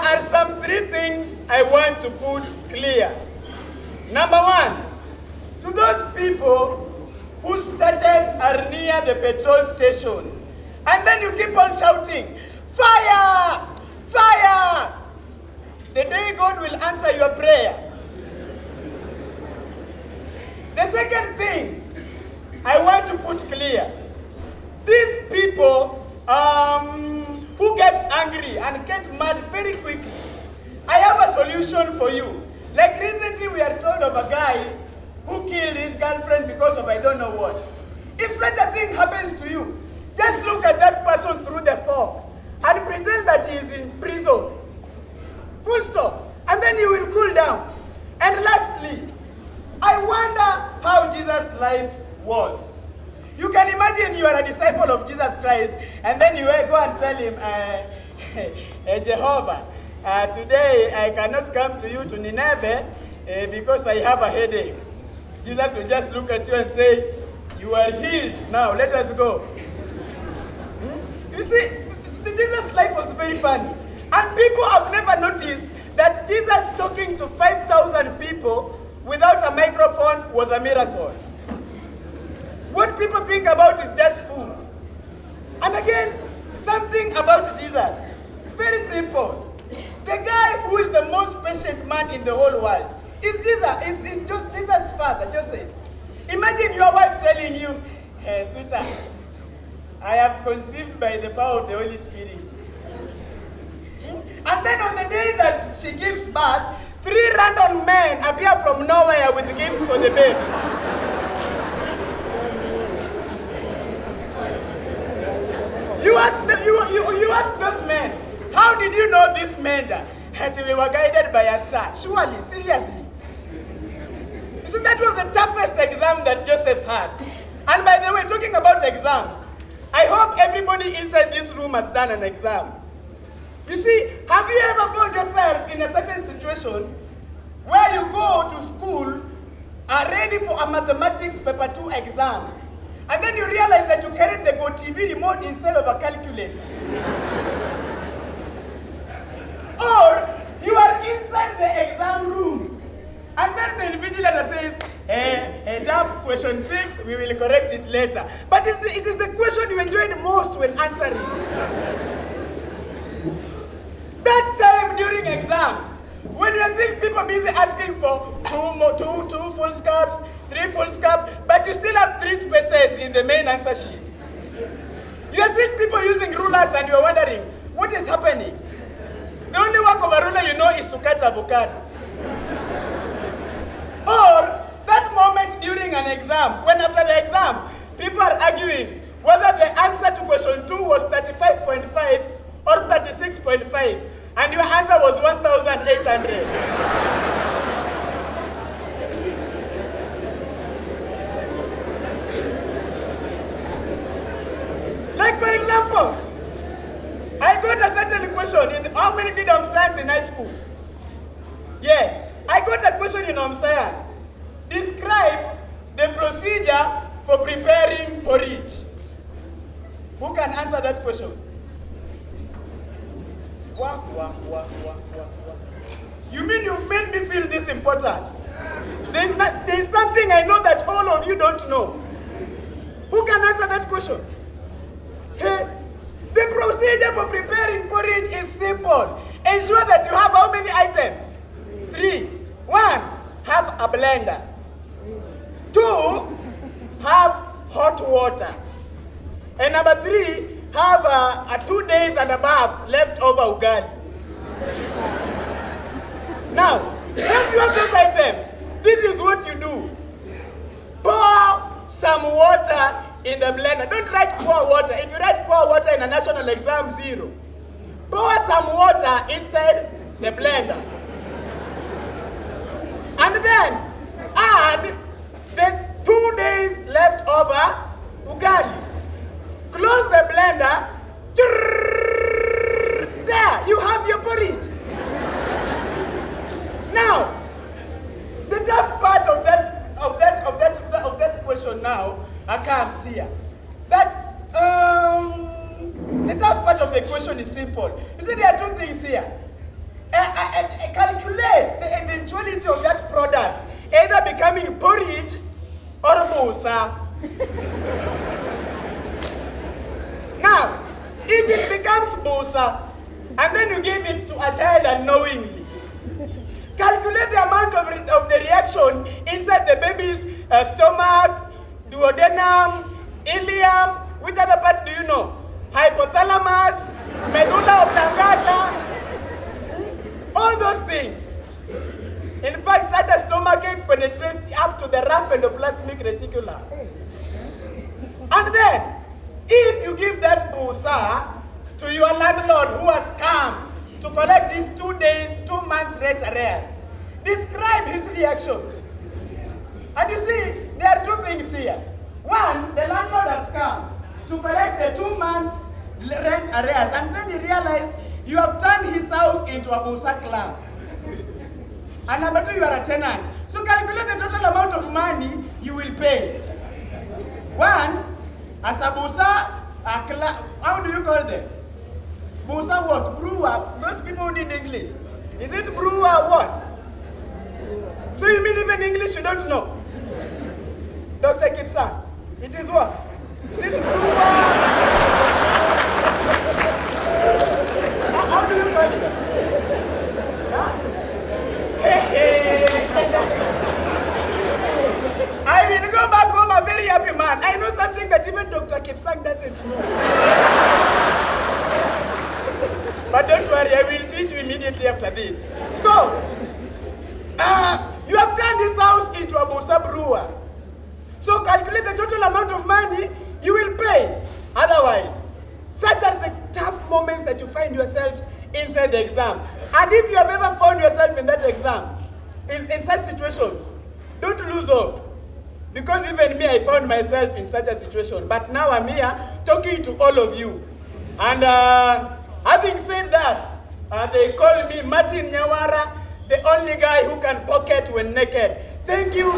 are some three things I want to put clear. Number one, to those people whose churches are near the petrol station, and then you keep on shouting, fire, fire, the day God will answer your prayer. The second thing I want to put clear, these people who get angry and get mad very quickly, I have a solution for you. Like recently we are told of a guy who killed his girlfriend because of I don't know what. If such a thing happens to you, just look at that person through the fog and pretend that he is in prison. Full stop. And then you will cool down. And lastly, I wonder how Jesus' life was. You can imagine you are a disciple of Jesus Christ, and then you go and tell him, Jehovah, today I cannot come to you to Nineveh because I have a headache. Jesus will just look at you and say, you are healed. Now let us go. You see, Jesus' life was very funny. And people have never noticed that Jesus talking to 5,000 people without a microphone was a miracle. What people think about is just food. And again, something about Jesus. Very simple. The guy who is the most patient man in the whole world is Jesus. Is just Jesus' father, Joseph. Imagine your wife telling you, hey, sweetheart, I have conceived by the power of the Holy Spirit. And then on the day that she gives birth, 3 random men appear from nowhere with gifts for the baby. You ask those men, how did you know this men that we were guided by a star? Surely, seriously. You see, that was the toughest exam that Joseph had. And by the way, talking about exams, I hope everybody inside this room has done an exam. You see, have you ever found yourself in a certain situation where you go to school, are ready for a mathematics paper 2 exam, and then you realize that you carried the GoTV remote instead of a calculator? Or you are inside the exam room, and then the invigilator says, jump question 6, we will correct it later. But it is the question you enjoyed most when answering. That time during exams, when you are seeing people busy asking for two full stops, 3 full stops, but you still have 3 spaces in the main answer sheet. You are seeing people using rulers and you are wondering, what is happening? The only work of a ruler you know is to cut avocado. Or that moment during an exam, when after the exam, people are arguing whether the answer to question 2 was 35.5 or 36.5, and your answer was 1,800. Like for example, I got a certain question in how many did home science in high school? Yes, I got a question in home science. Describe the procedure for preparing porridge. Who can answer that question? You mean you've made me feel this important? There's something I know that all of you don't know. Who can answer that question? Hey, the procedure for preparing porridge is simple. Ensure that you have how many items? 3. 1, have a blender. 2, have hot water. And number 3, have a 2 days and above leftover ugali. Now, once you have those items, this is what you do. Pour some water in the blender. Don't write pour water. If you write pour water in a national exam, 0. Pour some water inside the blender. And then add the 2 days leftover ugali. Close the blender. There, you have your porridge. Now, the tough part of that question now comes here. That the tough part of the question is simple. You see, there are 2 things here. Calculate the eventuality of that product, either becoming porridge or busa. Now, if it becomes busa, and then you give it to a child unknowingly, calculate the amount of the reaction inside the baby's stomach, duodenum, ileum. Which other part do you know? Hypothalamus, medulla oblongata, all those things. In fact, such a stomachache penetrates up to the rough endoplasmic reticulum. And then, if you give that busa to your landlord who has come to collect his 2 months rent arrears, describe his reaction. And you see, there are two things here. One, the landlord has come to collect the 2 months rent arrears, and then you realize you have turned his house into a busa club. And number two, you are a tenant. So calculate the total amount of money you will pay. One, as a busa, how do you call them? Busa what? Brewer. Those people who did English. Is it brewer what? So you mean even English you don't know? Dr. Kipsang, it is what? Is it brewer? How do you call it? Huh? I will go back home a very happy man. I know something that even Dr. Kipsang doesn't know. But don't worry, I will teach you immediately after this. So, you have turned this house into a busa brewer. So calculate the total amount of money you will pay. Otherwise, such are the tough moments that you find yourselves inside the exam. And if you have ever found yourself in that exam, in such situations, don't lose hope. Because even me, I found myself in such a situation. But now I'm here talking to all of you. And having said that, they call me Martin Nyawara, the only guy who can pocket when naked. Thank you.